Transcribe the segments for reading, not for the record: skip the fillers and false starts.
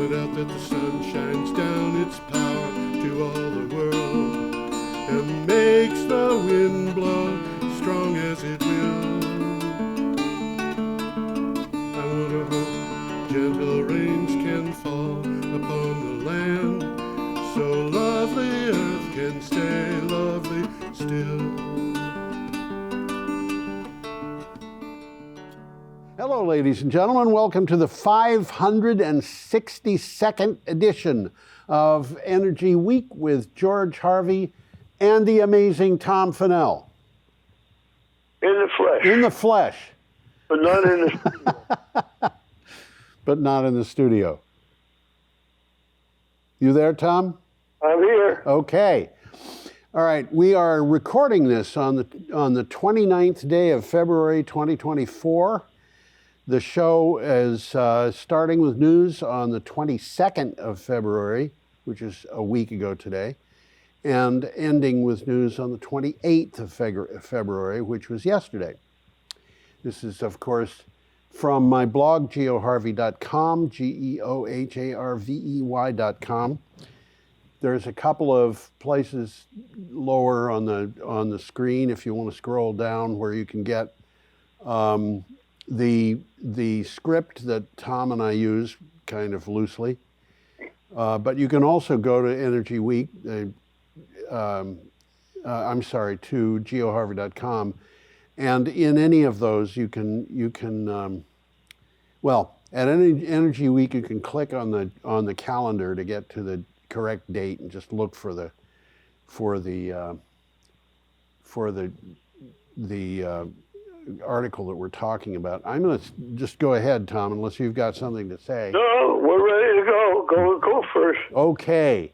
point out that the sun shines down its power to all the world and makes the wind blow strong as it will. I wonder how gentle rains can fall upon the land, so lovely earth can stay lovely still. Hello, ladies and gentlemen. Welcome to the 562nd edition of Energy Week with George Harvey and the amazing Tom Fennell. In the flesh. In the flesh. But not in the studio. But not in the studio. You there, Tom? I'm here. Okay. All right. We are recording this on the 29th day of February 2024. The show is starting with news on the 22nd of February, which is a week ago today, and ending with news on the 28th of February, which was yesterday. This is, of course, from my blog, geoharvey.com, geoharvey.com. There's a couple of places lower on the screen if you want to scroll down where you can get the script that Tom and I use kind of loosely, but you can also go to Energy Week, to geoharvey.com, and in any of those you can at Energy Week you can click on the calendar to get to the correct date and just look for the article that we're talking about. I'm going to just go ahead, Tom, unless you've got something to say. No, we're ready to go. Go first. Okay.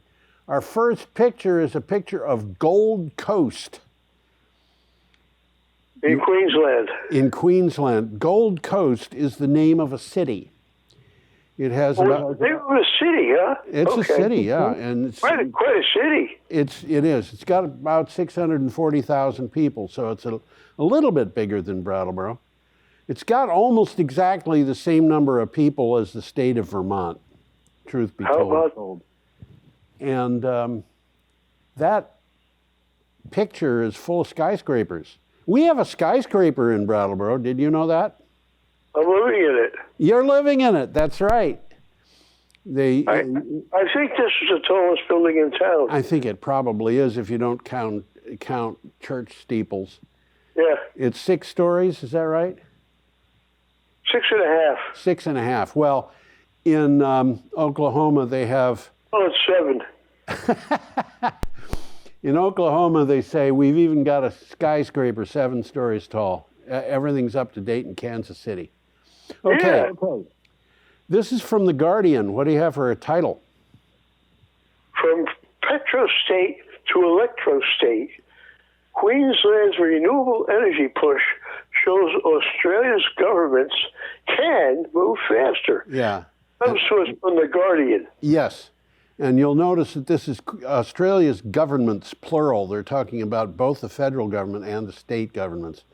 Our first picture is a picture of Gold Coast. In Queensland. In Queensland. Gold Coast is the name of a city. It has It was a city, huh? It's a city, yeah, and it's quite a city. It is. It's got about 640,000 people, so it's a little bit bigger than Brattleboro. It's got almost exactly the same number of people as the state of Vermont, truth be told. How about? And that picture is full of skyscrapers. We have a skyscraper in Brattleboro. Did you know that? I'm living in it. You're living in it. That's right. I think this is the tallest building in town. I think it probably is if you don't count church steeples. Yeah. It's 6 stories, is that right? 6.5. 6.5. Well, in Oklahoma they have... Oh, it's 7. In Oklahoma they say we've even got a skyscraper 7 stories tall. Everything's up to date in Kansas City. Okay. Yeah. This is from The Guardian. What do you have for a title? From petrostate to electrostate, Queensland's renewable energy push shows Australia's governments can move faster. Yeah. Comes to us from The Guardian. Yes. And you'll notice that this is Australia's governments, plural. They're talking about both the federal government and the state governments.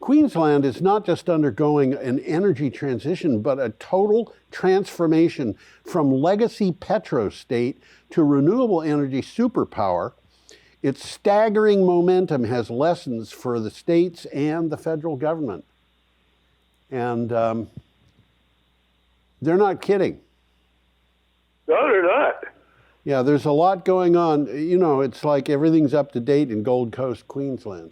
Queensland is not just undergoing an energy transition, but a total transformation from legacy petrostate to renewable energy superpower. Its staggering momentum has lessons for the states and the federal government. And they're not kidding. No, they're not. Yeah, there's a lot going on. You know, it's like everything's up to date in Gold Coast, Queensland.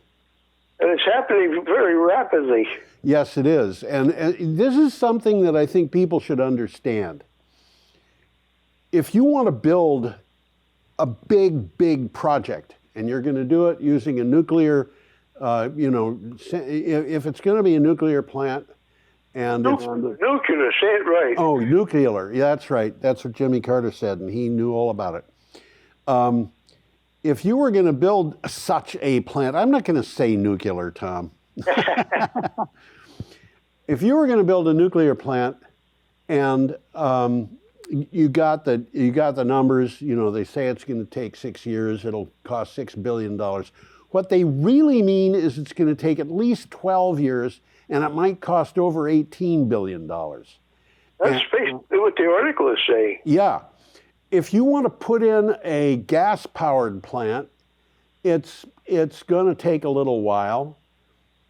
And it's happening very rapidly. Yes, it is. And this is something that I think people should understand. If you want to build a big project, and you're going to do it using a nuclear, if it's going to be a nuclear plant, and nuclear, say it right. Oh, nuclear. Yeah, that's right. That's what Jimmy Carter said, and he knew all about it. If you were going to build such a plant, I'm not going to say nuclear, Tom. If you were going to build a nuclear plant, and you got the numbers, they say it's going to take 6 years, it'll cost $6 billion. What they really mean is it's going to take at least 12 years, and it might cost over $18 billion. That's basically what the article is saying. Yeah. If you want to put in a gas-powered plant, it's going to take a little while,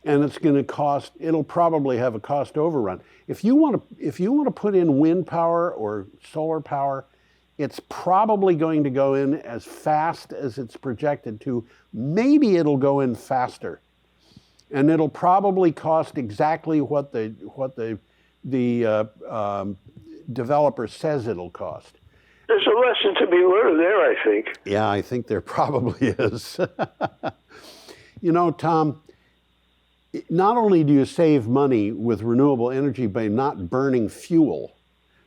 and it's going to cost. It'll probably have a cost overrun. If you want to put in wind power or solar power, it's probably going to go in as fast as it's projected to. Maybe it'll go in faster, and it'll probably cost exactly what the developer says it'll cost. There's a lesson to be learned there, I think. Yeah, I think there probably is. You know, Tom, not only do you save money with renewable energy by not burning fuel,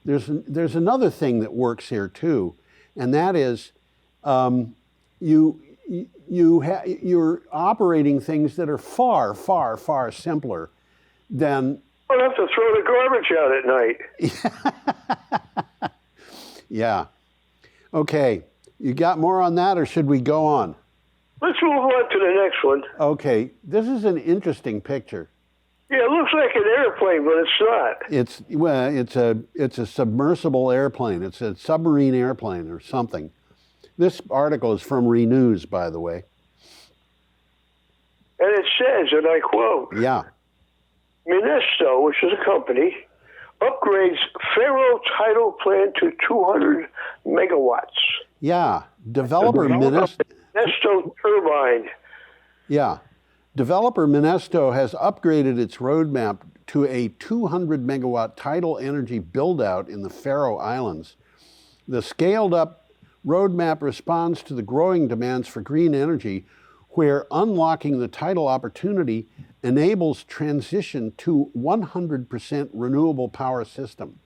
there's another thing that works here too, and that is you're operating things that are far, far, far simpler than. I don't have to throw the garbage out at night. Yeah. Okay. You got more on that, or should we go on? Let's move on to the next one. Okay. This is an interesting picture. Yeah, it looks like an airplane, but it's not. It's a submersible airplane. It's a submarine airplane or something. This article is from Renews, by the way. And it says, and I quote, Yeah. Minesto, which is a company, upgrades Faro tidal plant to 200 megawatts. Yeah, developer Minesto turbine. Yeah, developer Minesto has upgraded its roadmap to a 200 megawatt tidal energy build-out in the Faroe Islands. The scaled-up roadmap responds to the growing demands for green energy, where unlocking the tidal opportunity enables transition to 100% renewable power system.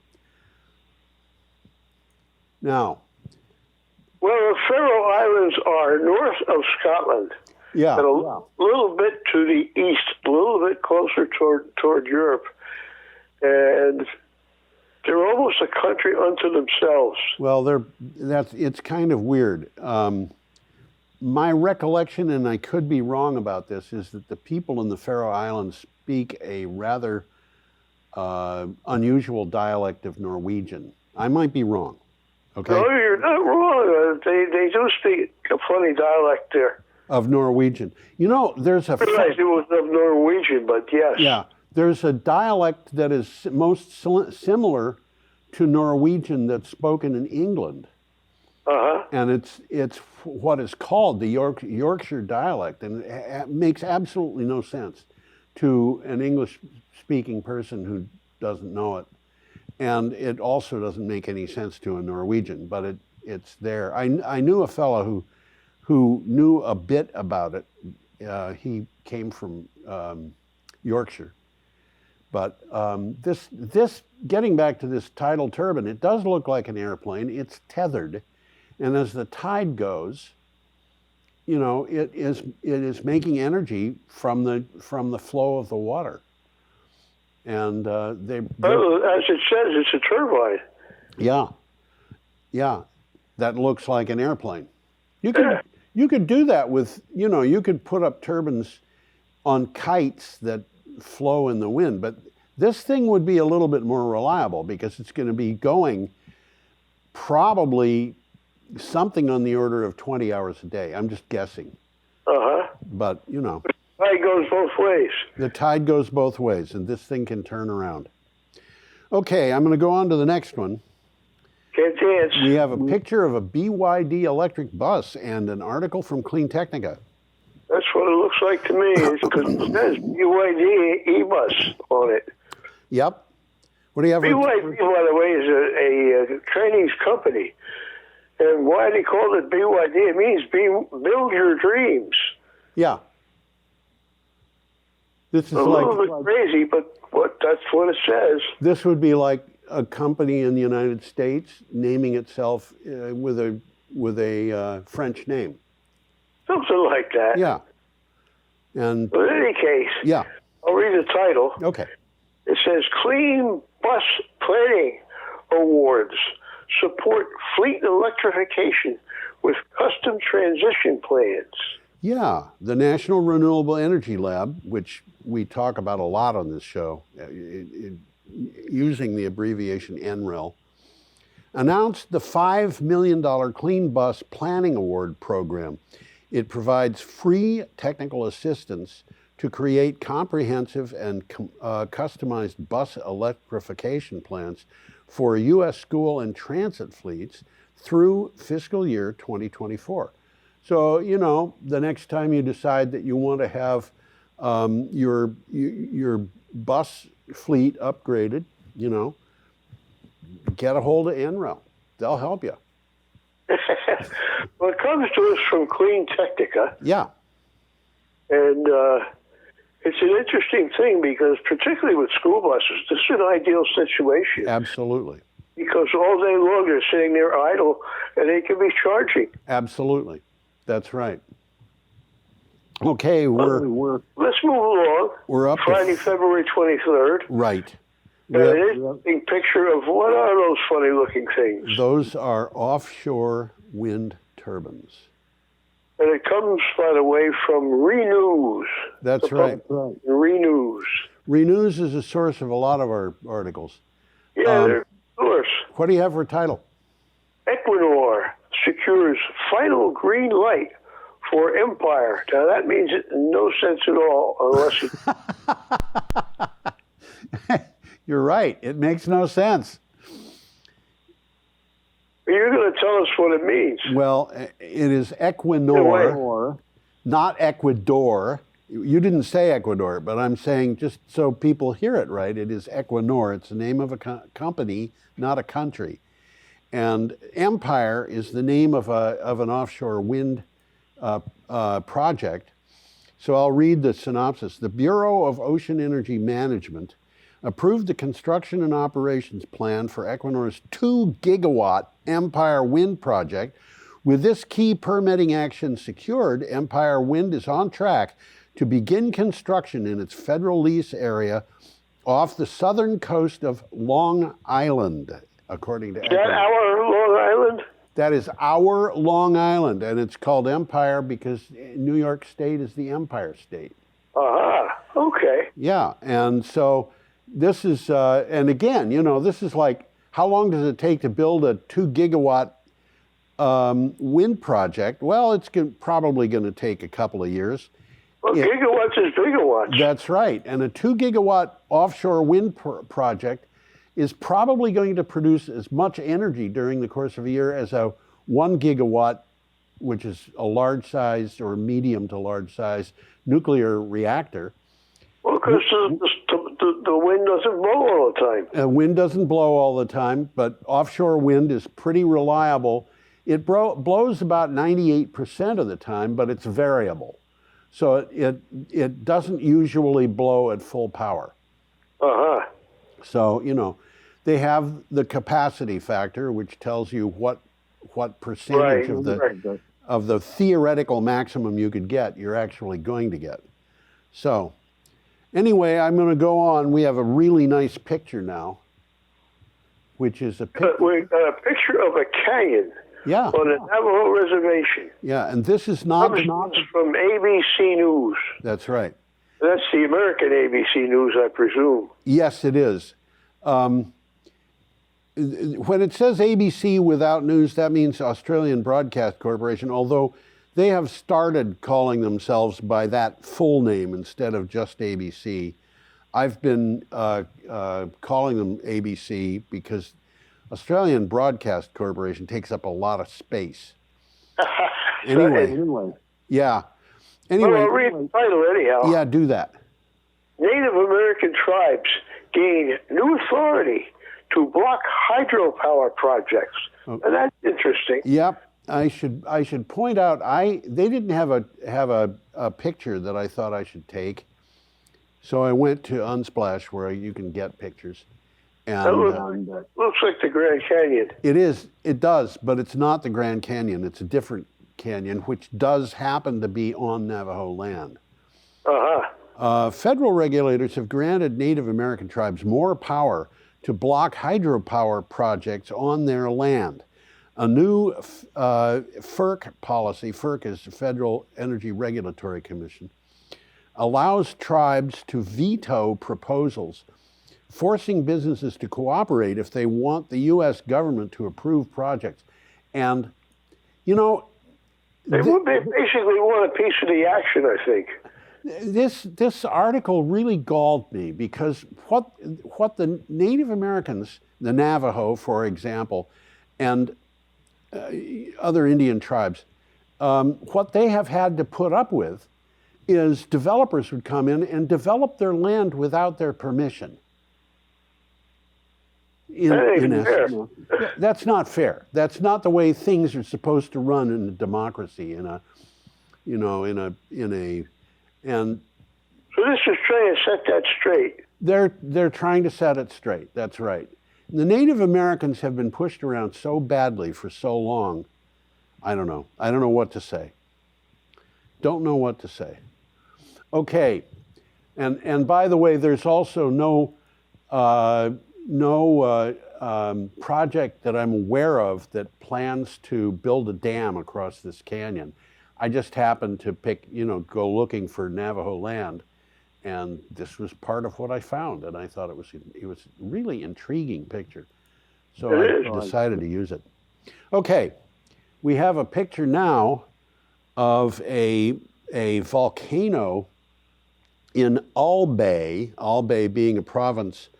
Now, well, the Faroe Islands are north of Scotland. Yeah. And a little bit to the east, a little bit closer toward Europe. And they're almost a country unto themselves. Well, it's kind of weird. My recollection, and I could be wrong about this, is that the people in the Faroe Islands speak a rather unusual dialect of Norwegian. I might be wrong. Okay. No, you're not wrong. They do speak a funny dialect there. Of Norwegian. You know, there's a... I realized it was of Norwegian, but yes. Yeah. There's a dialect that is most similar to Norwegian that's spoken in England. Uh-huh. And it's what is called the Yorkshire dialect, and it makes absolutely no sense to an English-speaking person who doesn't know it. And it also doesn't make any sense to a Norwegian, but it's there. I knew a fellow who knew a bit about it. He came from Yorkshire. But this getting back to this tidal turbine, it does look like an airplane. It's tethered. And as the tide goes, you know, it is making energy from the flow of the water. And as it says, it's a turbine. Yeah, that looks like an airplane. You could do that with, you know, you could put up turbines on kites that flow in the wind, but this thing would be a little bit more reliable because it's going to be going probably something on the order of 20 hours a day. I'm just guessing. Uh-huh. But, you know. The tide goes both ways. The tide goes both ways, and this thing can turn around. Okay, I'm going to go on to the next one. Can't dance. We have a picture of a BYD electric bus and an article from Clean Technica. That's what it looks like to me. Because it says BYD e-bus on it. Yep. What do you have? BYD, by the way, is a Chinese company. And why they call it BYD? It means build your dreams. Yeah. This is a little bit crazy, but that's what it says. This would be like a company in the United States naming itself with a French name. Something like that. Yeah. And but in any case, yeah. I'll read the title. Okay. It says Clean Bus Planning Awards support fleet electrification with custom transition plans. Yeah, the National Renewable Energy Lab, which we talk about a lot on this show, using the abbreviation NREL, announced the $5 million Clean Bus Planning Award program. It provides free technical assistance to create comprehensive and customized bus electrification plans for U.S. school and transit fleets through fiscal year 2024. So, you know, the next time you decide that you want to have your bus fleet upgraded, you know, get a hold of NREL. They'll help you. Well, it comes to us from Clean Technica. Yeah. And it's an interesting thing because particularly with school buses, this is an ideal situation. Absolutely. Because all day long they're sitting there idle and they can be charging. Absolutely. That's right. Okay, let's move along. We're up Friday, February 23rd. Right. And an interesting picture of what are those funny looking things? Those are offshore wind turbines. And it comes, by the way, from Renews. That's right. Renews. Renews is a source of a lot of our articles. Yeah, they're a source. What do you have for a title? Equinor secures final green light for Empire. Now, that means no sense at all unless it... You're right. It makes no sense. You're going to tell us what it means. Well, it is Equinor, not Ecuador. You didn't say Ecuador, but I'm saying just so people hear it right, it is Equinor. It's the name of a company, not a country. And Empire is the name of an offshore wind project. So I'll read the synopsis. The Bureau of Ocean Energy Management approved the construction and operations plan for Equinor's 2-gigawatt Empire Wind project. With this key permitting action secured, Empire Wind is on track to begin construction in its federal lease area off the southern coast of Long Island, according to Equinor. Is that our Long Island? That is our Long Island, and it's called Empire because New York State is the Empire State. Okay. Yeah, and so this is, and again, you know, this is like, how long does it take to build a 2-gigawatt wind project? Well, it's probably going to take a couple of years. Well, gigawatts is gigawatts. That's right. And a 2-gigawatt offshore wind project is probably going to produce as much energy during the course of a year as a 1-gigawatt, which is a large size or medium to large size nuclear reactor. Well, because the wind doesn't blow all the time. Wind doesn't blow all the time, but offshore wind is pretty reliable. It blows about 98% of the time, but it's variable. So it doesn't usually blow at full power. So, you know, they have the capacity factor, which tells you what percentage of the theoretical maximum you could get, you're actually going to get. So, anyway, I'm going to go on. We have a really nice picture now, which is a picture. We've got a picture of a canyon. Yeah. On a Navajo reservation. Yeah, and this is not from ABC News. That's right. That's the American ABC News, I presume. Yes, it is. When it says ABC without news, that means Australian Broadcast Corporation, although they have started calling themselves by that full name instead of just ABC. I've been calling them ABC because Australian Broadcast Corporation takes up a lot of space. Anyway. Yeah. Anyway. Well, I'll read the title anyhow. Yeah, do that. Native American tribes gain new authority to block hydropower projects. And that's interesting. Yep. I should point out they didn't have a picture that I thought I should take. So I went to Unsplash where you can get pictures. And looks like the Grand Canyon. It does, but it's not the Grand Canyon. It's a different canyon, which does happen to be on Navajo land. Federal regulators have granted Native American tribes more power to block hydropower projects on their land. A new FERC policy, FERC is the Federal Energy Regulatory Commission, allows tribes to veto proposals forcing businesses to cooperate if they want the U.S. government to approve projects. And, you know, they basically want a piece of the action, I think. This article really galled me because what the Native Americans, the Navajo, for example, and other Indian tribes, what they have had to put up with is developers would come in and develop their land without their permission. That's not fair. That's not the way things are supposed to run in a democracy. And so this is trying to set that straight. They're trying to set it straight. That's right. The Native Americans have been pushed around so badly for so long. I don't know. I don't know what to say. Don't know what to say. Okay, and by the way, there's also no project that I'm aware of that plans to build a dam across this canyon. I just happened to go looking for Navajo land, and this was part of what I found, and I thought it was a really intriguing picture. So I decided to use it. Okay, we have a picture now of a volcano in Albay being a province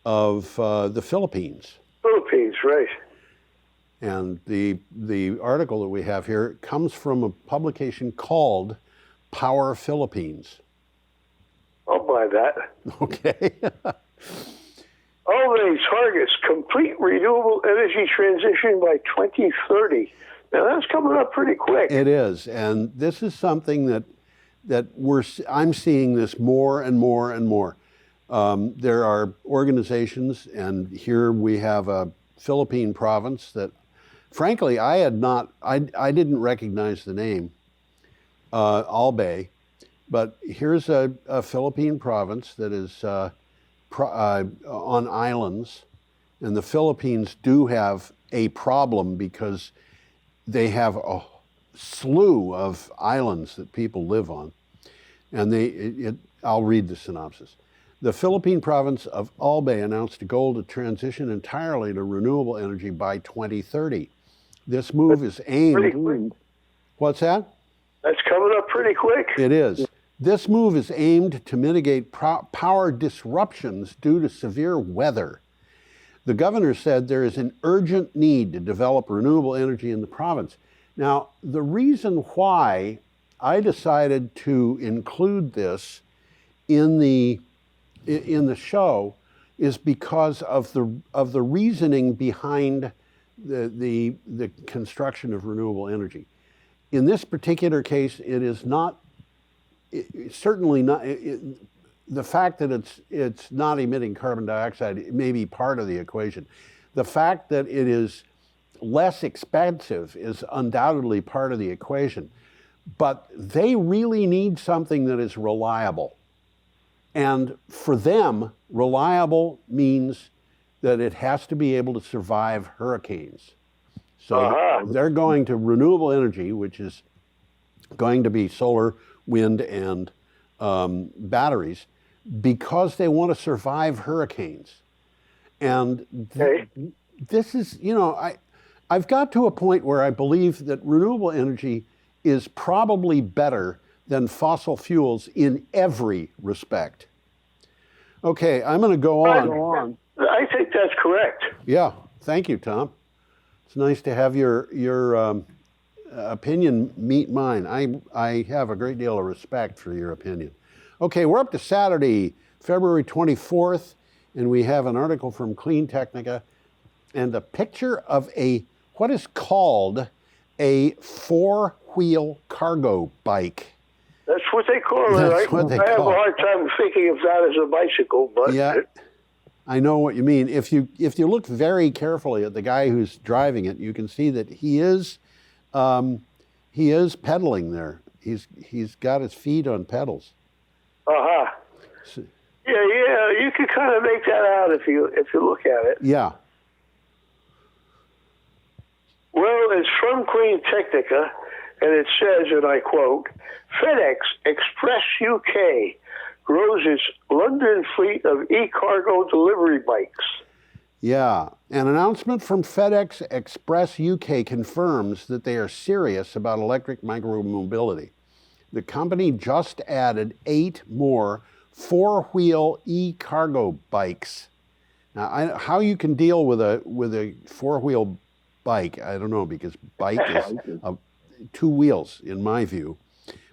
of the Philippines. Philippines, right. And the article that we have here comes from a publication called Power Philippines. I'll buy that. Okay. Albay targets complete renewable energy transition by 2030. Now that's coming up pretty quick. It is, and this is something that I'm seeing this more and more and more. There are organizations, and here we have a Philippine province that, frankly, I didn't recognize the name, Albay, but here's a Philippine province that is on islands, and the Philippines do have a problem because they have a slew of islands that people live on, and I'll read the synopsis. The Philippine province of Albay announced a goal to transition entirely to renewable energy by 2030. This move is aimed... What's that? That's coming up pretty quick. It is. This move is aimed to mitigate power disruptions due to severe weather. The governor said there is an urgent need to develop renewable energy in the province. Now, the reason why I decided to include this in the show is because of the reasoning behind the construction of renewable energy. In this particular case, it is not certainly not. The fact that it's not emitting carbon dioxide may be part of the equation. The fact that it is less expensive is undoubtedly part of the equation. But they really need something that is reliable. And for them, reliable means that it has to be able to survive hurricanes. So they're going to renewable energy, which is going to be solar, wind, and batteries, because they want to survive hurricanes. And this is, I've got to a point where I believe that renewable energy is probably better than fossil fuels in every respect. Okay, I'm going to go on. I think that's correct. Yeah, thank you, Tom. It's nice to have your opinion meet mine. I have a great deal of respect for your opinion. Okay, we're up to Saturday, February 24th, and we have an article from Clean Technica and a picture of what is called a four-wheel cargo bike. That's what they call it. I have a hard time thinking of that as a bicycle, but yeah, I know what you mean. If you look very carefully at the guy who's driving it, you can see that he is pedaling there. He's got his feet on pedals. So, yeah, you can kind of make that out if you look at it. Yeah. Well, it's from Clean and it says, and I quote, FedEx Express UK grows its London fleet of e-cargo delivery bikes. Yeah, an announcement from FedEx Express UK confirms that they are serious about electric micromobility. The company just added 8 more 4-wheel e-cargo bikes. Now, how you can deal with a 4-wheel bike, I don't know, because bike is 2 wheels in my view.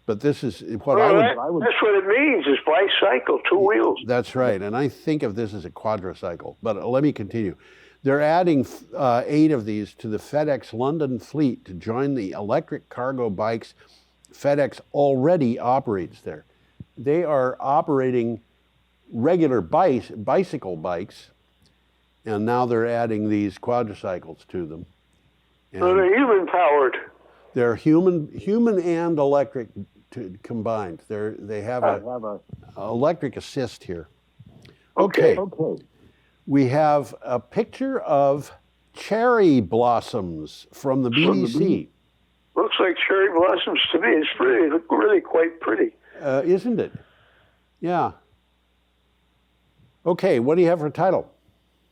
But this is what I would. That's what it means, is bicycle, 2 wheels. That's right, and I think of this as a quadricycle. But let me continue. They're adding 8 of these to the FedEx London fleet to join the electric cargo bikes FedEx already operates there. They are operating regular bicycle bikes, and now they're adding these quadricycles to them. And so they're human-powered. They're human and electric combined. They have a electric assist here. Okay. We have a picture of cherry blossoms from the BBC. Looks like cherry blossoms to me. It's really quite pretty. Isn't it? Yeah. Okay, what do you have for title?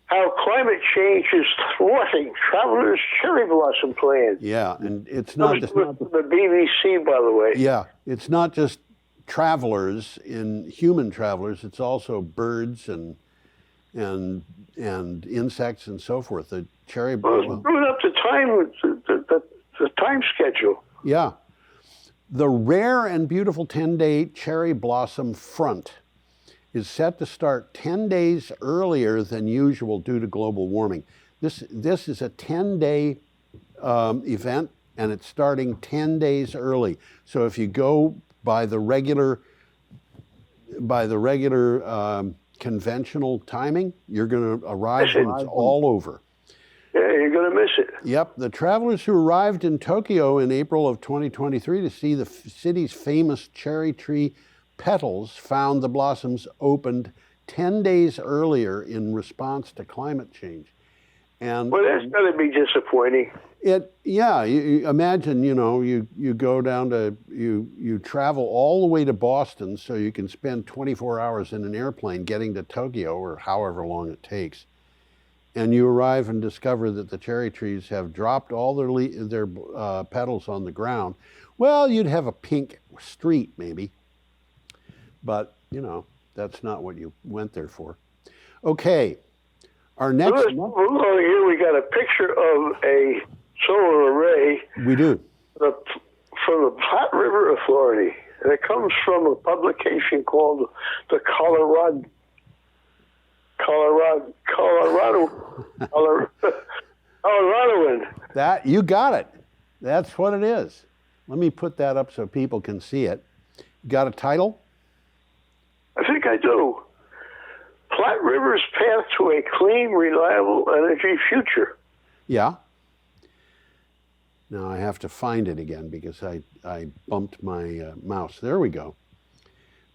How climate change is thwarting travelers' cherry blossom plans. Yeah, and it's not just the BBC, by the way. Yeah, it's not just travelers human travelers. It's also birds and insects and so forth. The cherry blossom. Screwing up the time schedule. Yeah, the rare and beautiful 10-day cherry blossom front is set to start 10 days earlier than usual due to global warming. This is a 10-day event, and it's starting 10 days early. So if you go by the regular conventional timing, you're going to arrive when it's all over. Yeah, you're going to miss it. Yep, the travelers who arrived in Tokyo in April of 2023 to see the city's famous cherry tree petals found the blossoms opened 10 days earlier in response to climate change. And well, that's going to be disappointing. You imagine, you go down to, you travel all the way to Boston so you can spend 24 hours in an airplane getting to Tokyo, or however long it takes. And you arrive and discover that the cherry trees have dropped all their petals on the ground. Well, you'd have a pink street maybe, but that's not what you went there for. Okay, our next. Here we got a picture of a solar array. We do. From the Platte River Authority, and it comes from a publication called the Coloradoan. That, you got it. That's what it is. Let me put that up so people can see it. Got a title? I think I do. Platte River's path to a clean, reliable energy future. Yeah. Now I have to find it again because I bumped my mouse. There we go.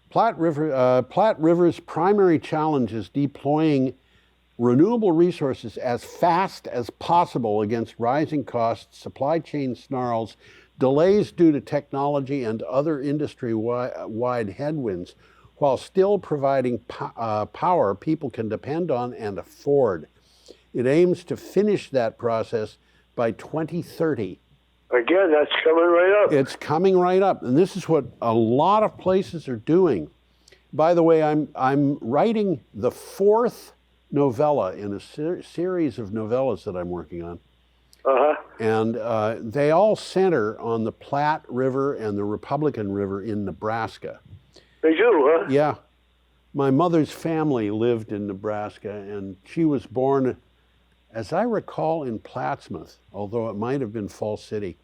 Platte River's primary challenge is deploying renewable resources as fast as possible against rising costs, supply chain snarls, delays due to technology and other industry-wide headwinds, while still providing power people can depend on and afford. It aims to finish that process by 2030. Again, that's coming right up. It's coming right up, and this is what a lot of places are doing. By the way, I'm writing the 4th novella in a series of novellas that I'm working on. Uh-huh. And they all center on the Platte River and the Republican River in Nebraska. They do, huh? Yeah. My mother's family lived in Nebraska, and she was born, as I recall, in Plattsmouth, although it might have been Falls City.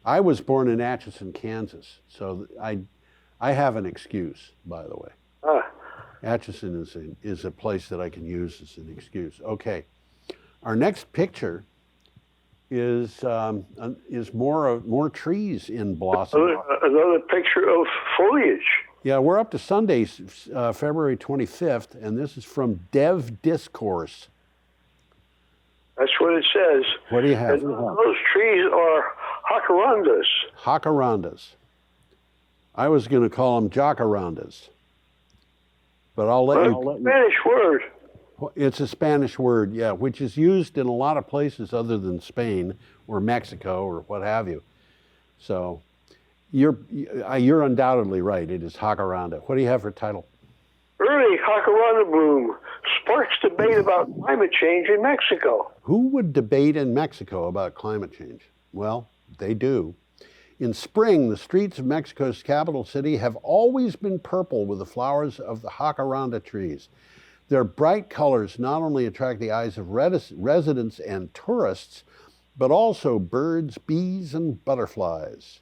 I was born in Atchison, Kansas, so I have an excuse, by the way. Atchison is a place that I can use as an excuse. Okay, our next picture is more trees in blossom. Another picture of foliage. Yeah, we're up to Sunday, February 25th, and this is from Dev Discourse. That's what it says. What do you have? And those trees are jacarandas. Jacarandas. I was going to call them jacarandas. but I'll let you. Spanish word. It's a Spanish word, yeah, which is used in a lot of places other than Spain or Mexico or what have you. So you're undoubtedly right. It is jacaranda. What do you have for title? Early jacaranda bloom sparks debate about climate change in Mexico. Who would debate in Mexico about climate change? Well, they do. In spring, the streets of Mexico's capital city have always been purple with the flowers of the jacaranda trees. Their bright colors not only attract the eyes of residents and tourists, but also birds, bees, and butterflies.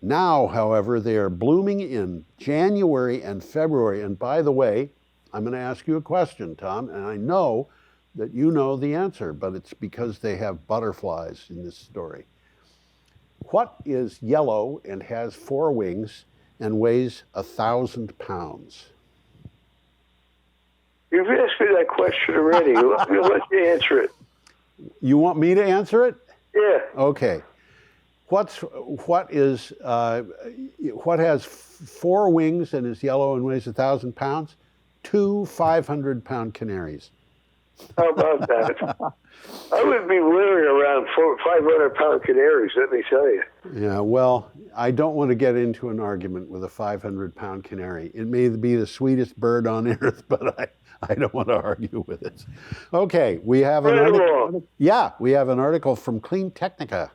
Now, however, they are blooming in January and February. And by the way, I'm going to ask you a question, Tom, and I know that you know the answer, but it's because they have butterflies in this story. What is yellow and has 4 wings and weighs 1,000 pounds? You've asked me that question already. I'm going to let you answer it. You want me to answer it? Yeah. Okay. What has 4 wings and is yellow and weighs 1,000 pounds? 2 500-pound canaries. How about that? I would be wheeling around 500-pound canaries, let me tell you. Yeah, well, I don't want to get into an argument with a 500-pound canary. It may be the sweetest bird on earth, but I don't want to argue with it. Okay, we have an article. Yeah, we have an article from Clean Technica,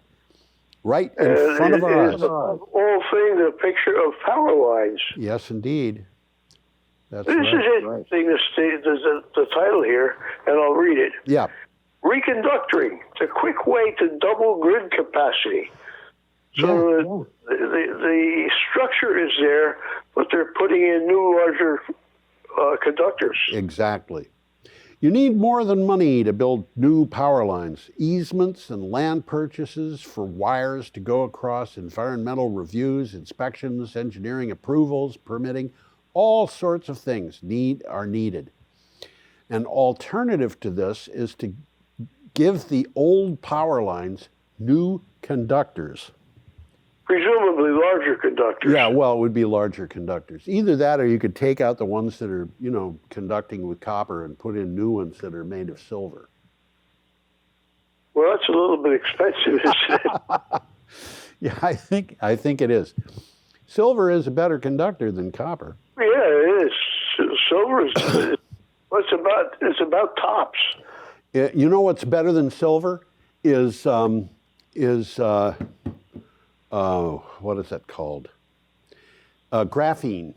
right in front of our eyes. All things a picture of power lines. Yes, indeed. That's this is interesting. The title here, and I'll read it. Yeah. Reconductoring, the quick way to double grid capacity. So the structure is there, but they're putting in new, larger conductors. Exactly. You need more than money to build new power lines. Easements and land purchases for wires to go across, environmental reviews, inspections, engineering approvals, permitting, all sorts of things are needed. An alternative to this is to give the old power lines new conductors. Presumably larger conductors. Yeah, well, it would be larger conductors. Either that or you could take out the ones that are, conducting with copper and put in new ones that are made of silver. Well, that's a little bit expensive, isn't it? Yeah, I think it is. Silver is a better conductor than copper. Yeah, it is. Silver is it's about tops. You know what's better than silver is what is that called? Graphene.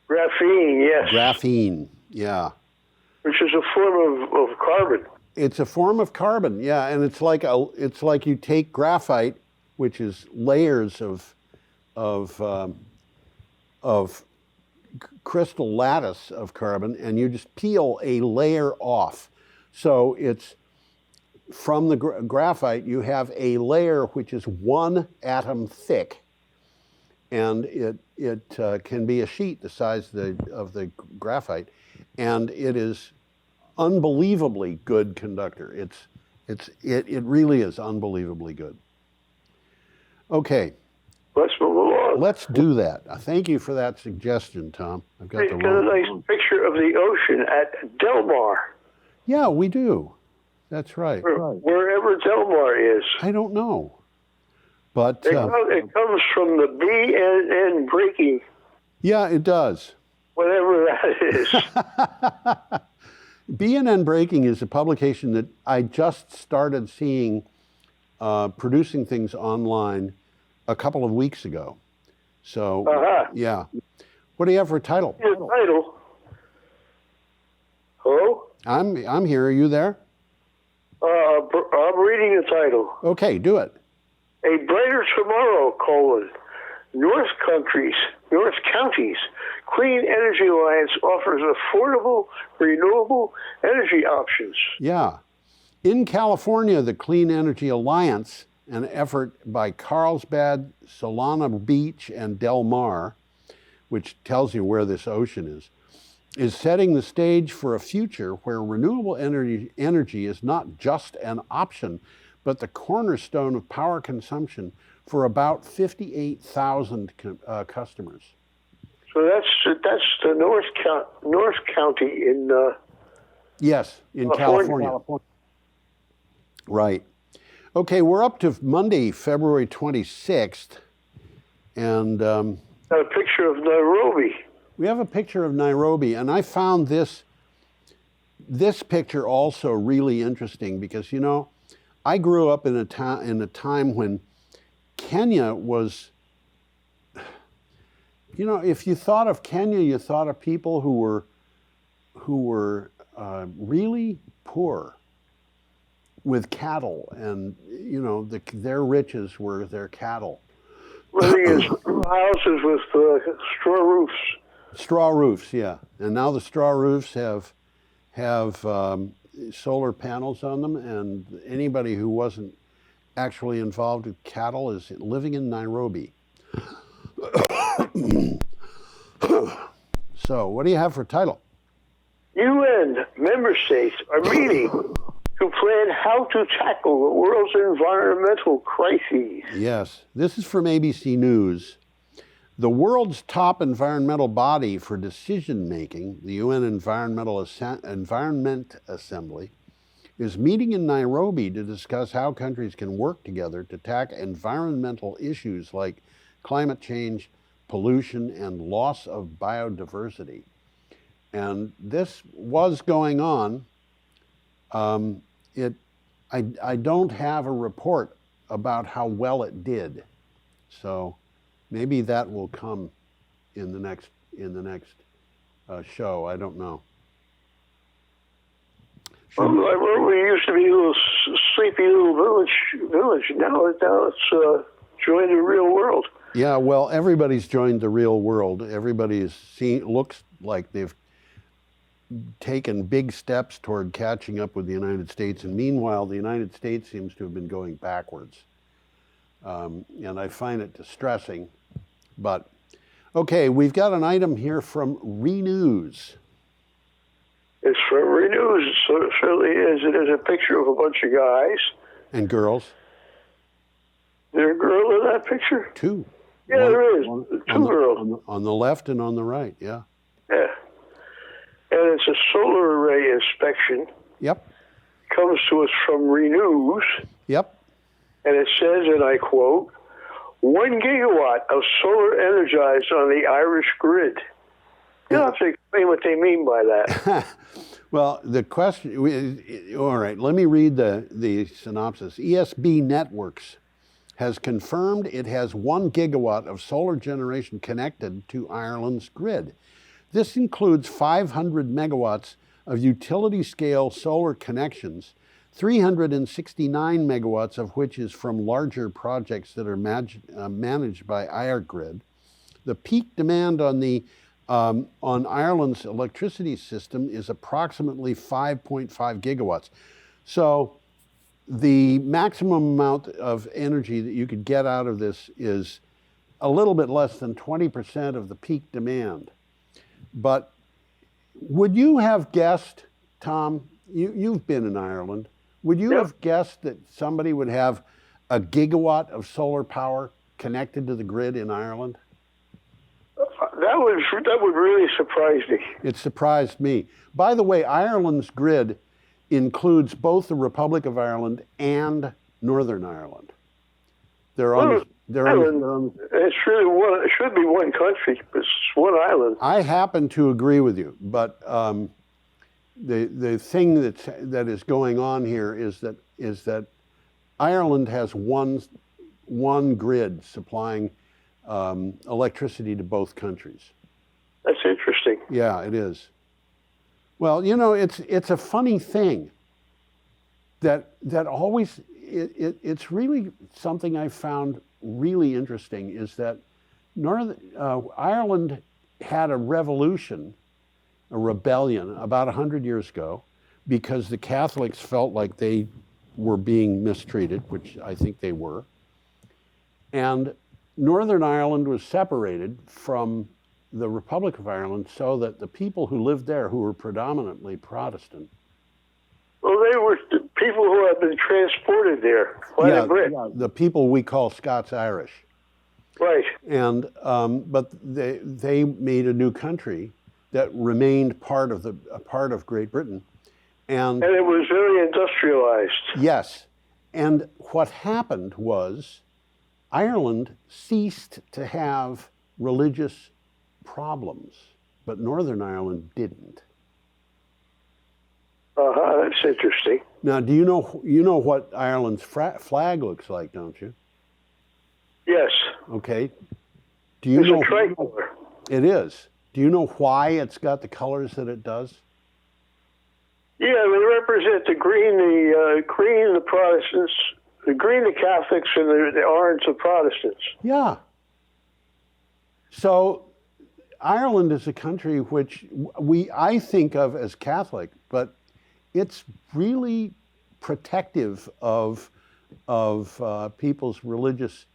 Graphene, yes. Graphene, yeah. Which is a form of carbon. It's a form of carbon, yeah, and it's like you take graphite, which is layers of crystal lattice of carbon, and you just peel a layer off. So it's from the graphite, you have a layer which is 1 atom thick, and it can be a sheet the size of the graphite, and it is unbelievably good conductor. It really is unbelievably good. Okay. Let's move along. Let's do that. Thank you for that suggestion, Tom. I've got a nice picture of the ocean at Del Mar. Yeah, we do. That's right. Wherever Del Mar is. I don't know. But it comes from the BNN breaking. Yeah, it does. Whatever that is. BNN Breaking is a publication that I just started seeing producing things online a couple of weeks ago. So, yeah. What do you have for a title? Your title. Hello? I'm here. Are you there? I'm reading the title. Okay, do it. A Brighter Tomorrow, North Counties Clean Energy Alliance offers affordable, renewable energy options. Yeah. In California, the Clean Energy Alliance, an effort by Carlsbad, Solana Beach, and Del Mar, which tells you where this ocean is setting the stage for a future where renewable energy is not just an option, but the cornerstone of power consumption for about 58,000 customers. So that's the North County in Yes, in California. Right. Okay, we're up to Monday, February 26th, and got a picture of Nairobi. we have a picture of Nairobi, and I found this picture also really interesting because, you know, I grew up in a time when Kenya was, you know, if you thought of Kenya, you thought of people who were really poor with cattle, and you know, their riches were their cattle. Living in houses with straw roofs. Straw roofs, yeah. And now the straw roofs have solar panels on them, and anybody who wasn't actually involved with cattle is living in Nairobi. So, what do you have for title? UN member states are meeting to plan how to tackle the world's environmental crises. Yes, this is from ABC News. The world's top environmental body for decision making, the UN Environment Assembly, is meeting in Nairobi to discuss how countries can work together to tackle environmental issues like climate change, pollution, and loss of biodiversity. And this was going on. I don't have a report about how well it did, so maybe that will come in the next show. I don't know. Well, Nairobi used to be a little sleepy little village. Now it's joined the real world. Yeah, well, everybody's joined the real world. Everybody looks like they've taken big steps toward catching up with the United States, and meanwhile, the United States seems to have been going backwards. And I find it distressing. But, okay, we've got an item here from Renews. It's from Renews. It certainly is. It is a picture of a bunch of guys. And girls. There's a girl in that picture? Two. Yeah, there is. Two girls. On the left and on the right, yeah. Yeah. And it's a solar array inspection. Yep. Comes to us from Renews. Yep. And it says, and I quote, 1 gigawatt of solar energized on the Irish grid. You don't have to explain what they mean by that. Well, the question, all right, let me read the synopsis. ESB Networks has confirmed it has 1 gigawatt of solar generation connected to Ireland's grid. This includes 500 megawatts of utility-scale solar connections, 369 megawatts of which is from larger projects that are managed by IRGrid. The peak demand on Ireland's electricity system is approximately 5.5 gigawatts. So the maximum amount of energy that you could get out of this is a little bit less than 20% of the peak demand. But would you have guessed, Tom, you've been in Ireland, would you have guessed that somebody would have a gigawatt of solar power connected to the grid in Ireland? That would really surprise me. It surprised me. By the way, Ireland's grid includes both the Republic of Ireland and Northern Ireland. Ireland, it's really one. It should be one country, but it's one island. I happen to agree with you, but the thing that is going on here is that Ireland has one grid supplying electricity to both countries. That's interesting. Yeah, it is. Well, you know, it's a funny thing that always it's really something I found really interesting is that Ireland had a rebellion about 100 years ago because the Catholics felt like they were being mistreated, which I think they were. And Northern Ireland was separated from the Republic of Ireland so that the people who lived there, who were predominantly Protestant. Well, they were the people who had been transported there by the Brits. The people we call Scots-Irish. Right. And but they made a new country that remained part of Great Britain, and it was very industrialized. yes. And what happened was Ireland ceased to have religious problems, but Northern Ireland didn't. That's interesting. Now, do you know what Ireland's flag looks like, don't you? Yes. Okay. Do you It's know a tricolor. it is? Do you know why it's got the colors that it does? Yeah, they represent the green, the Protestants, the green, the Catholics, and the orange, the Protestants. Yeah. So Ireland is a country which I think of as Catholic, but it's really protective of people's religious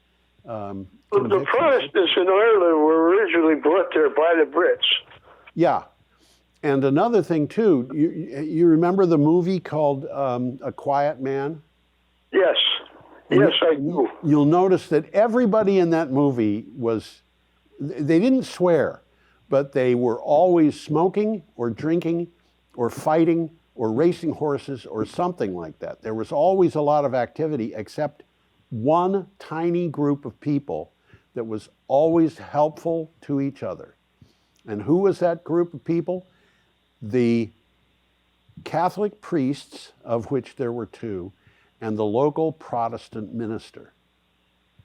The Protestants in Ireland were originally brought there by the Brits. Yeah. And another thing, too, you remember the movie called A Quiet Man? Yes. Yes, I do. You'll notice that everybody in that movie they didn't swear, but they were always smoking or drinking or fighting or racing horses or something like that. There was always a lot of activity, except one tiny group of people that was always helpful to each other. And who was that group of people? The Catholic priests, of which there were two, and the local Protestant minister.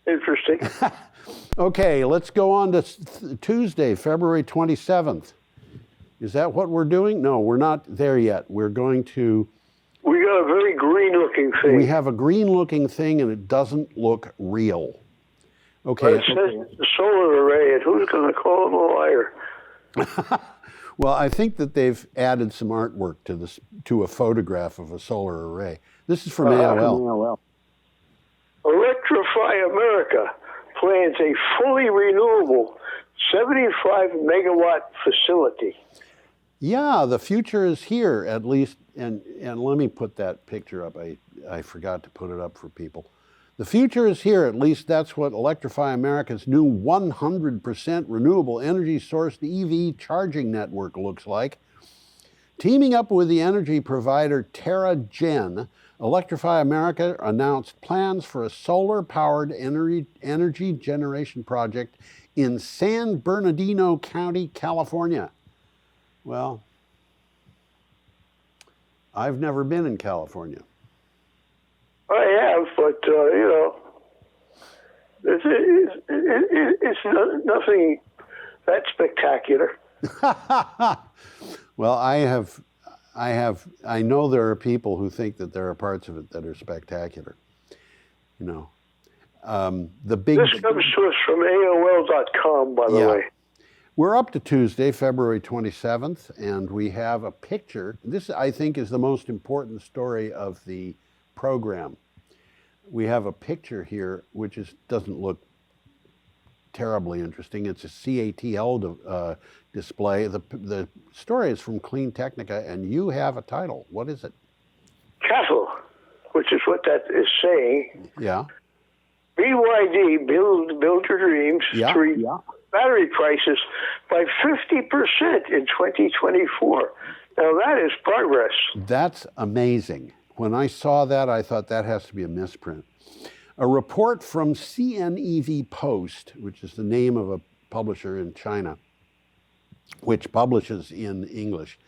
Interesting. Okay, let's go on to Tuesday, February 27th. Is that what we're doing? No, we're not there yet. We're going to... We got a very green-looking thing. We have a green-looking thing, and it doesn't look real. Okay. But it says it's a solar array, and who's going to call him a liar? Well, I think that they've added some artwork to a photograph of a solar array. This is from AOL. Electrify America plans a fully renewable 75 megawatt facility. Yeah, the future is here, at least. And let me put that picture up. I forgot to put it up for people. The future is here, at least that's what Electrify America's new 100% renewable energy sourced EV charging network looks like. Teaming up with the energy provider TerraGen, Electrify America announced plans for a solar-powered energy generation project in San Bernardino County, California. Well, I've never been in California. I have, but it's nothing that spectacular. Well, I know there are people who think that there are parts of it that are spectacular. This comes to us from AOL.com, by the way. We're up to Tuesday, February 27th, and we have a picture. This, I think, is the most important story of the program. We have a picture here, which doesn't look terribly interesting. It's a CATL display. The story is from Clean Technica, and you have a title. What is it? CATL, which is what that is saying. Yeah. BYD, build your dreams. Battery prices by 50% in 2024. Now that is progress. That's amazing. When I saw that, I thought that has to be a misprint. A report from CNEV Post, which is the name of a publisher in China, which publishes in English,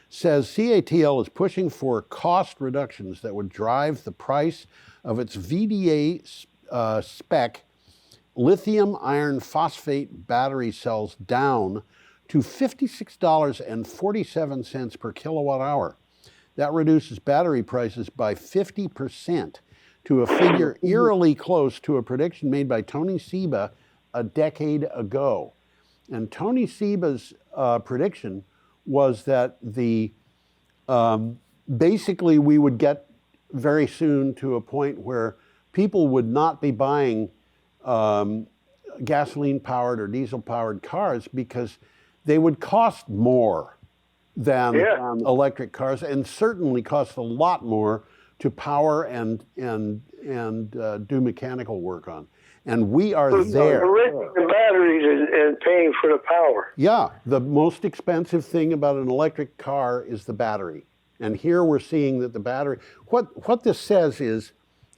says CATL is pushing for cost reductions that would drive the price of its VDA spec lithium iron phosphate battery cells down to $56.47 per kilowatt hour. That reduces battery prices by 50% to a figure eerily close to a prediction made by Tony Seba a decade ago. And Tony Seba's prediction was that basically we would get very soon to a point where people would not be buying gasoline-powered or diesel-powered cars because they would cost more than electric cars, and certainly cost a lot more to power and do mechanical work on. And we are We're there. renting the batteries and paying for the power. Yeah, the most expensive thing about an electric car is the battery. And here we're seeing that the battery, what this says is,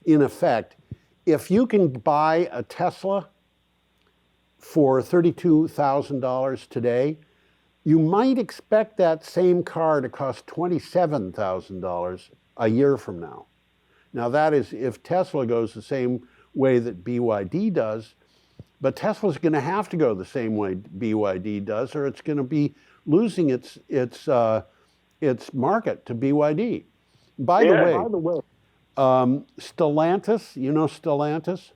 in effect, if you can buy a Tesla for $32,000 today, you might expect that same car to cost $27,000 a year from now. Now that is if Tesla goes the same way that BYD does, but Tesla's going to have to go the same way BYD does, or it's going to be losing its market to BYD. By the way, Stellantis, you know Stellantis?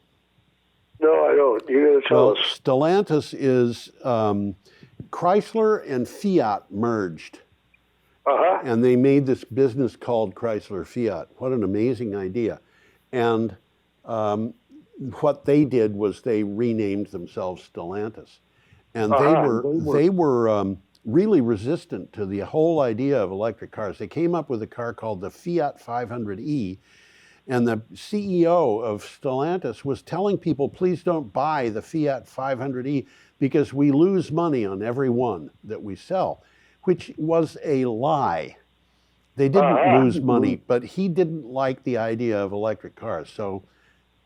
No, I don't. You're going to tell us. Stellantis is Chrysler and Fiat merged. And they made this business called Chrysler Fiat. What an amazing idea. And what they did was they renamed themselves Stellantis. And they were really resistant to the whole idea of electric cars. They came up with a car called the Fiat 500e. And the CEO of Stellantis was telling people, please don't buy the Fiat 500e because we lose money on every one that we sell, which was a lie. They didn't lose money, but he didn't like the idea of electric cars, so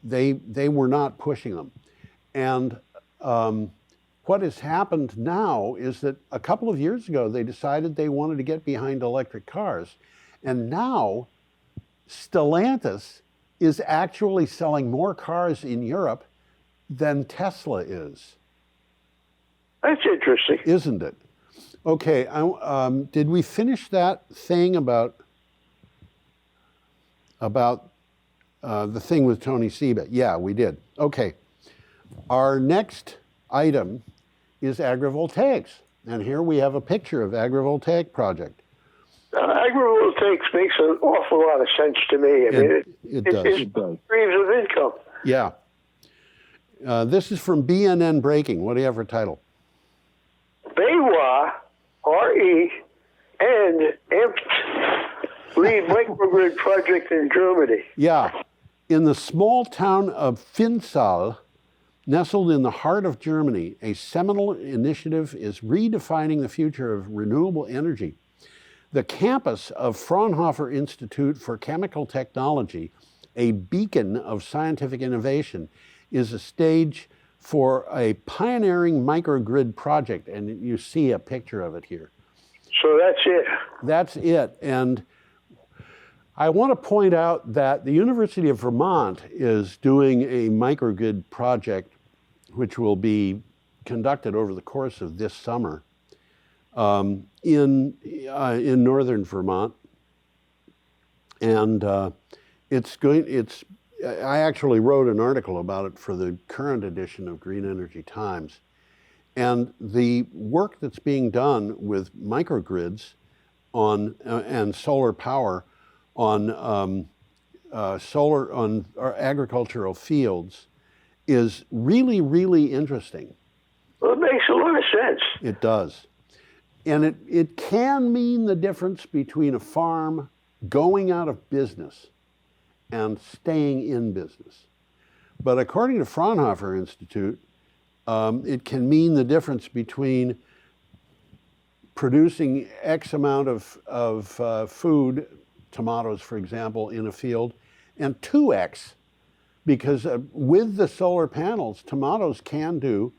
they were not pushing them. And what has happened now is that a couple of years ago, they decided they wanted to get behind electric cars. And now Stellantis is actually selling more cars in Europe than Tesla is. That's interesting. Isn't it? Okay, did we finish that thing about the thing with Tony Seba? Yeah, we did. Okay, our next item is agrivoltaics. And here we have a picture of agrivoltaic project. Agrivoltaics makes an awful lot of sense to me. I mean, it does. It's streams of income. Yeah. This is from BNN Breaking. What do you have for title? BayWa, RE, and EMPT lead microgrid project in Germany. Yeah. In the small town of Finzal, nestled in the heart of Germany, a seminal initiative is redefining the future of renewable energy. The campus of Fraunhofer Institute for Chemical Technology, a beacon of scientific innovation, is a stage for a pioneering microgrid project, and you see a picture of it here. So that's it. That's it. And I want to point out that the University of Vermont is doing a microgrid project which will be conducted over the course of this summer in northern Vermont. And I actually wrote an article about it for the current edition of Green Energy Times. And the work that's being done with microgrids and solar power on agricultural fields is really, really interesting. Well, it makes a lot of sense. It does. And it can mean the difference between a farm going out of business and staying in business. But according to Fraunhofer Institute, it can mean the difference between producing X amount of food, tomatoes, for example, in a field, and 2X, because with the solar panels, tomatoes can do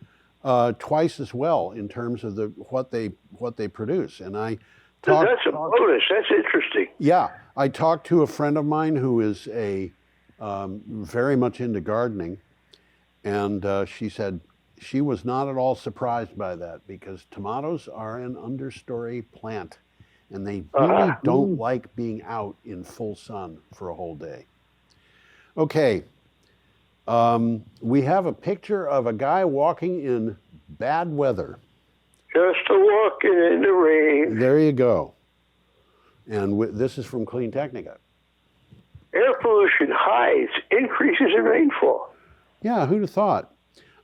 twice as well in terms of what they produce. And that's a bonus. That's interesting. Yeah, I talked to a friend of mine who is very much into gardening, and she said she was not at all surprised by that because tomatoes are an understory plant, and they really don't like being out in full sun for a whole day. Okay. We have a picture of a guy walking in bad weather. Just walking in the rain. There you go. And this is from Clean Technica. Air pollution hides increases in rainfall. Yeah, who'd have thought?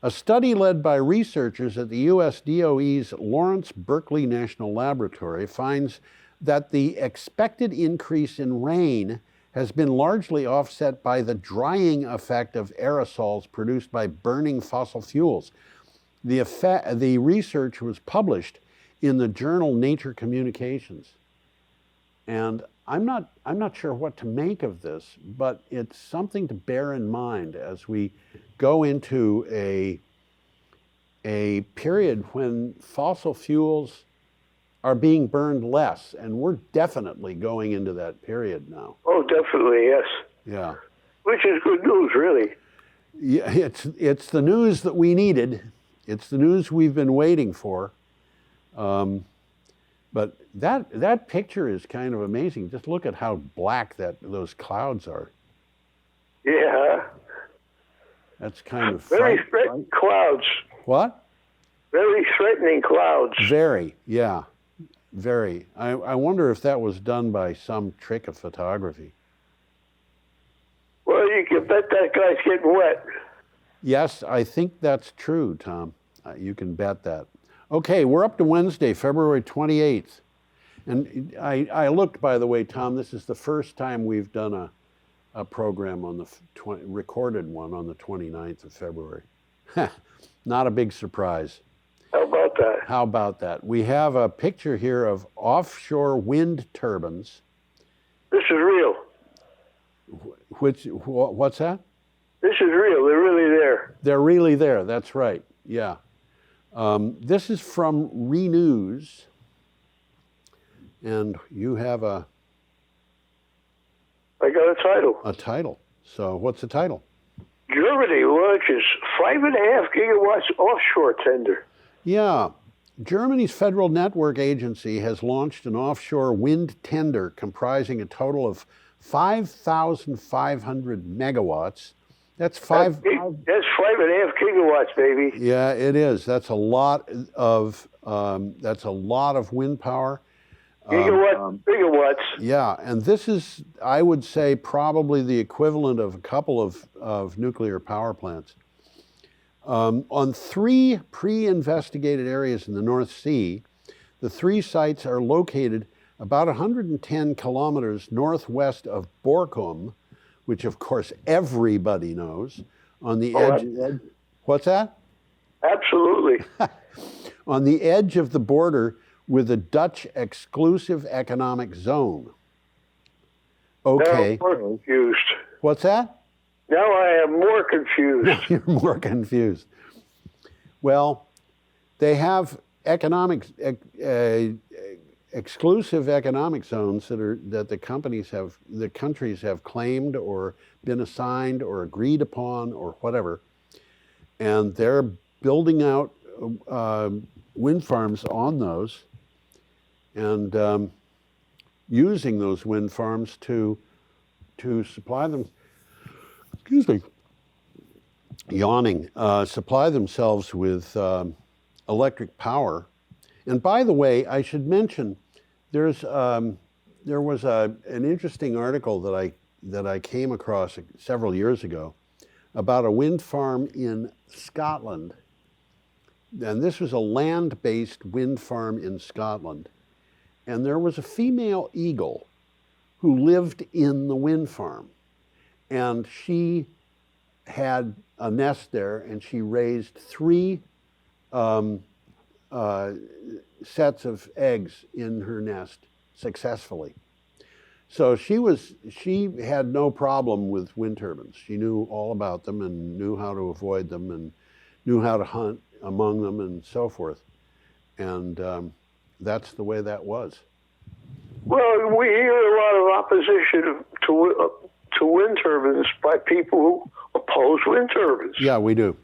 A study led by researchers at the US DOE's Lawrence Berkeley National Laboratory finds that the expected increase in rain has been largely offset by the drying effect of aerosols produced by burning fossil fuels. The research was published in the journal Nature Communications. And I'm not sure what to make of this, but it's something to bear in mind as we go into a period when fossil fuels are being burned less, and we're definitely going into that period now. Oh, definitely, yes. Yeah. Which is good news, really. Yeah, it's the news that we needed. It's the news we've been waiting for. But that picture is kind of amazing. Just look at how black those clouds are. Yeah. That's kind of very threatening clouds. What? Very threatening clouds. Very, yeah. Very. I wonder if that was done by some trick of photography. Well, you can bet that guy's getting wet. Yes, I think that's true, Tom. You can bet that. Okay, we're up to Wednesday, February 28th. And I looked, by the way, Tom, this is the first time we've done a program on the recorded one on the 29th of February. Not a big surprise. How about that? How about that? We have a picture here of offshore wind turbines. This is real. What's that? This is real. They're really there. They're really there. That's right. Yeah. This is from Renews, and you have I got a title. A title. So what's the title? Germany launches 5.5 gigawatts offshore tender. Yeah. Germany's Federal Network Agency has launched an offshore wind tender comprising a total of 5,500 megawatts. That's 5.5 gigawatts, baby. Yeah, it is. That's a lot of wind power. Gigawatts. Yeah, and this is, I would say, probably the equivalent of a couple of nuclear power plants. On 3 pre-investigated areas in the North Sea, the 3 sites are located about 110 kilometers northwest of Borkum, which of course everybody knows, on the edge. What's that? Absolutely. On the edge of the border with the Dutch exclusive economic zone. Okay. Now I'm more confused. What's that? Now I am more confused. Now you're more confused. Well, they have exclusive economic zones that the countries have claimed or been assigned or agreed upon or whatever, and they're building out wind farms on those and using those wind farms to supply them. Excuse me. Yawning. Supply themselves with electric power. And by the way, I should mention, there was an interesting article that I came across several years ago about a wind farm in Scotland. And this was a land-based wind farm in Scotland. And there was a female eagle who lived in the wind farm. And she had a nest there, and she raised 3 sets of eggs in her nest successfully. So she had no problem with wind turbines. She knew all about them and knew how to avoid them and knew how to hunt among them and so forth. And that's the way that was. Well, we hear a lot of opposition to wind turbines by people who oppose wind turbines. Yeah, we do.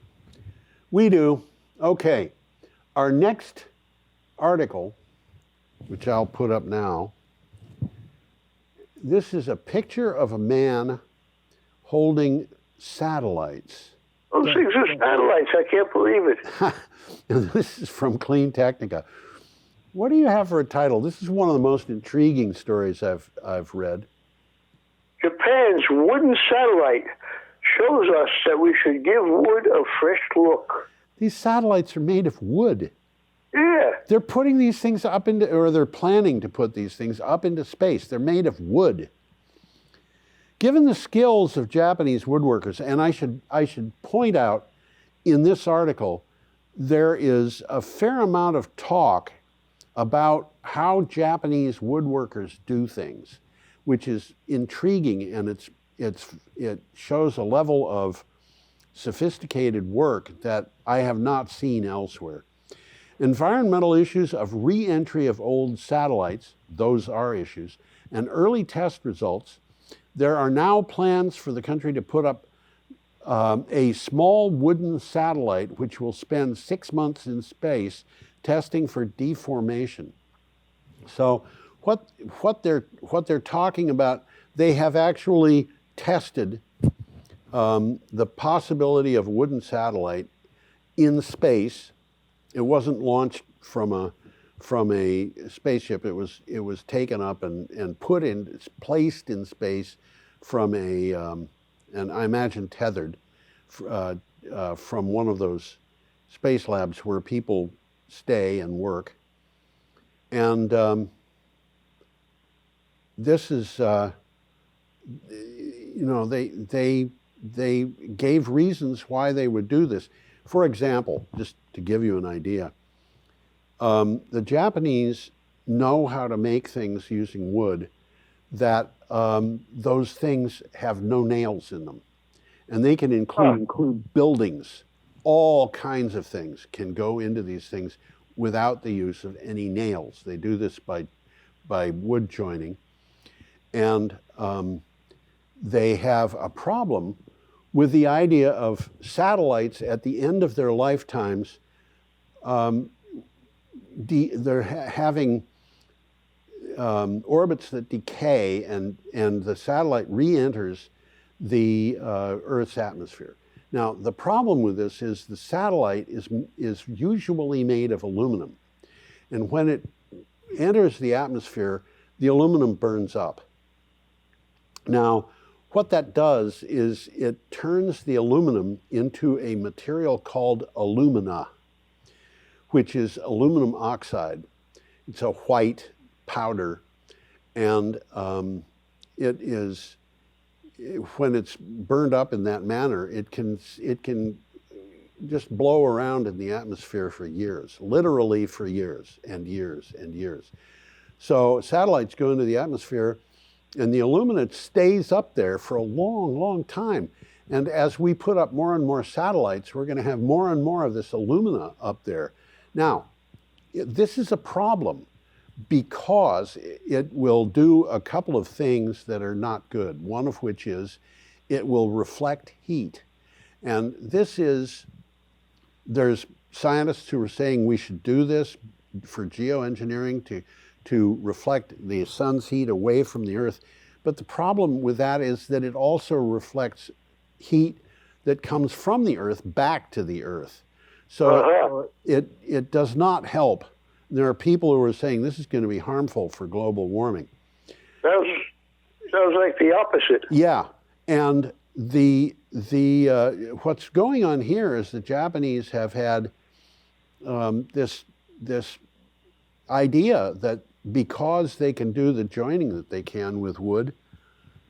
We do. Okay. Our next article, which I'll put up now, this is a picture of a man holding satellites. Those things are satellites. I can't believe it. And this is from Clean Technica. What do you have for a title? This is one of the most intriguing stories I've read. Japan's wooden satellite shows us that we should give wood a fresh look. These satellites are made of wood. Yeah. They're putting these things or they're planning to put these things up into space. They're made of wood. Given the skills of Japanese woodworkers, and I should point out in this article, there is a fair amount of talk about how Japanese woodworkers do things, which is intriguing, and it shows a level of sophisticated work that I have not seen elsewhere. Environmental issues of re-entry of old satellites, those are issues, and early test results. There are now plans for the country to put up a small wooden satellite which will spend 6 months in space testing for deformation. So what they're talking about, they have actually tested the possibility of a wooden satellite in space. It wasn't launched from a spaceship. It was taken up and placed in space from and I imagine tethered from one of those space labs where people stay and work. And this is, they gave reasons why they would do this. For example, just to give you an idea, the Japanese know how to make things using wood that those things have no nails in them. And they can include buildings. All kinds of things can go into these things without the use of any nails. They do this by wood joining. And they have a problem with the idea of satellites at the end of their lifetimes. They're having orbits that decay, and the satellite re-enters the Earth's atmosphere. Now, the problem with this is the satellite is usually made of aluminum. And when it enters the atmosphere, the aluminum burns up. Now, what that does is it turns the aluminum into a material called alumina, which is aluminum oxide. It's a white powder, and it is, when it's burned up in that manner, it can just blow around in the atmosphere for years, literally for years and years and years. So satellites go into the atmosphere, and the aluminum stays up there for a long, long time. And as we put up more and more satellites, we're going to have more and more of this alumina up there. Now, this is a problem because it will do a couple of things that are not good. One of which is it will reflect heat. And there's scientists who are saying we should do this for geoengineering to reflect the sun's heat away from the Earth. But the problem with that is that it also reflects heat that comes from the Earth back to the Earth. So it does not help. There are people who are saying this is going to be harmful for global warming. Sounds like the opposite. Yeah, and the what's going on here is the Japanese have had this idea that because they can do the joining that they can with wood,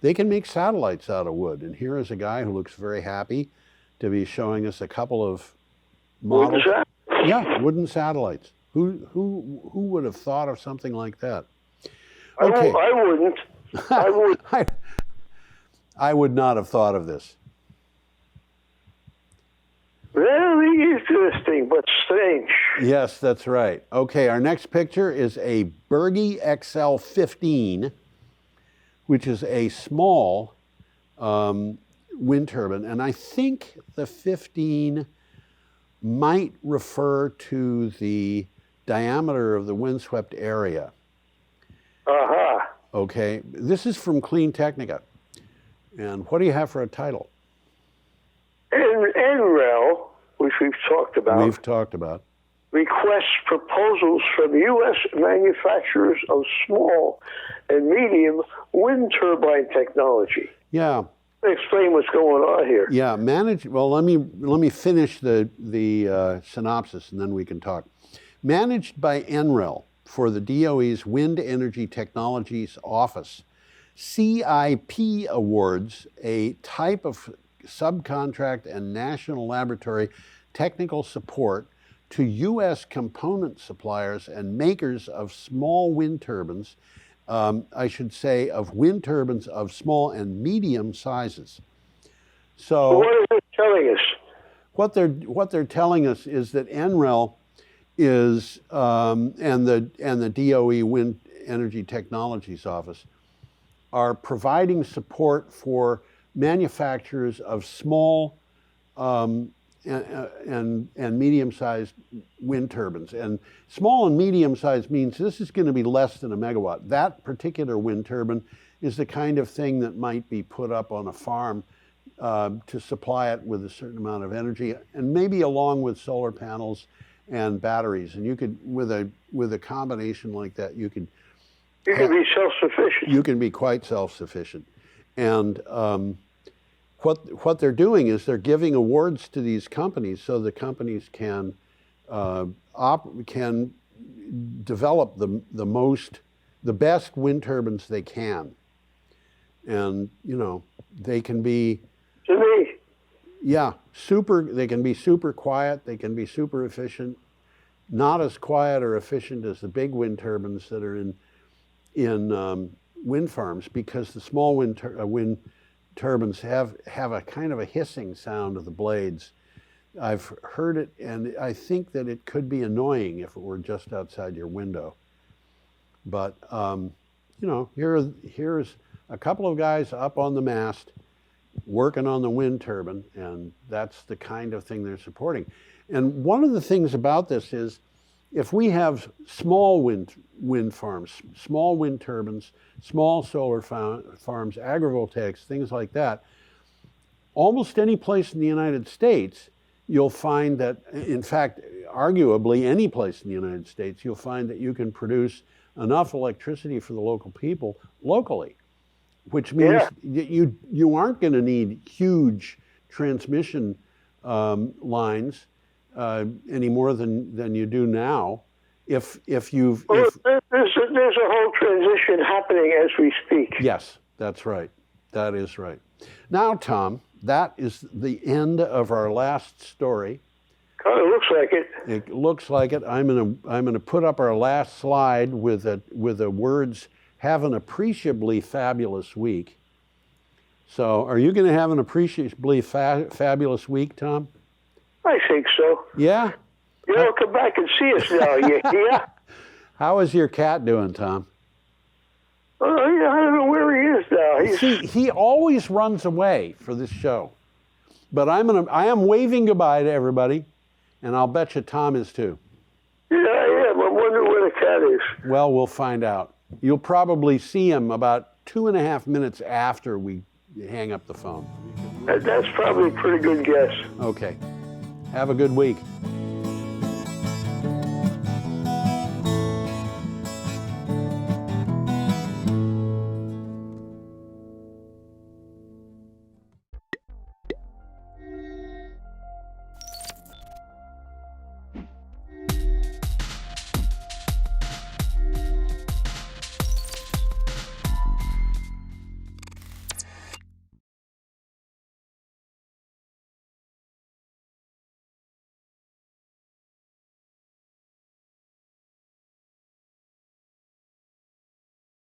they can make satellites out of wood. And here is a guy who looks very happy to be showing us a couple of models. Yeah, wooden satellites. Who would have thought of something like that? Okay. I wouldn't. I would. I would not have thought of this. Very interesting, but strange. Yes, that's right. Okay, our next picture is a Berge XL15, which is a small wind turbine. And I think the 15 might refer to the diameter of the windswept area. Okay, this is from Clean Technica. And what do you have for a title? NREL, which we've talked about. We've talked about. Requests proposals from U.S. manufacturers of small and medium wind turbine technology. Yeah. Explain what's going on here. Yeah, well, let me finish the synopsis and then we can talk. Managed by NREL for the DOE's Wind Energy Technologies Office, CIP awards a type of subcontract and national laboratory technical support to U.S. component suppliers and makers of small wind turbines, I should say of wind turbines of small and medium sizes. So what is it telling us? What they're telling us is that NREL is and the DOE Wind Energy Technologies Office are providing support for manufacturers of small and medium-sized wind turbines. And small and medium-sized means this is going to be less than a megawatt. That particular wind turbine is the kind of thing that might be put up on a farm to supply it with a certain amount of energy, and maybe along with solar panels and batteries. And you could, with a combination like that, you can be self-sufficient. You can be quite self-sufficient. And what they're doing is they're giving awards to these companies so the companies can develop the best wind turbines they can. And they can be they can be super quiet, they can be super efficient, not as quiet or efficient as the big wind turbines that are in wind farms, because the small wind turbines have a kind of a hissing sound of the blades. I've heard it, and I think that it could be annoying if it were just outside your window. But here's a couple of guys up on the mast working on the wind turbine, and that's the kind of thing they're supporting. And one of the things about this is, if we have small wind farms, small wind turbines, small solar farms, agrivoltaics, things like that, almost any place in the United States, you'll find that, in fact, arguably any place in the United States, you'll find that you can produce enough electricity for the local people locally, which means you aren't going to need huge transmission lines any more than you do now. There's a whole transition happening as we speak. Yes, that's right. That is right. Now, Tom, that is the end of our last story. Kind of looks like it. It looks like it. I'm gonna put up our last slide with the words "Have an appreciably fabulous week." So, are you going to have an appreciably fabulous week, Tom? I think so. Yeah? Come back and see us now. Yeah. How is your cat doing, Tom? I don't know where he is now. He always runs away for this show. But I am waving goodbye to everybody, and I'll bet you Tom is too. Yeah, I am. I wonder where the cat is. Well, we'll find out. You'll probably see him about 2.5 minutes after we hang up the phone. That's probably a pretty good guess. Okay. Have a good week.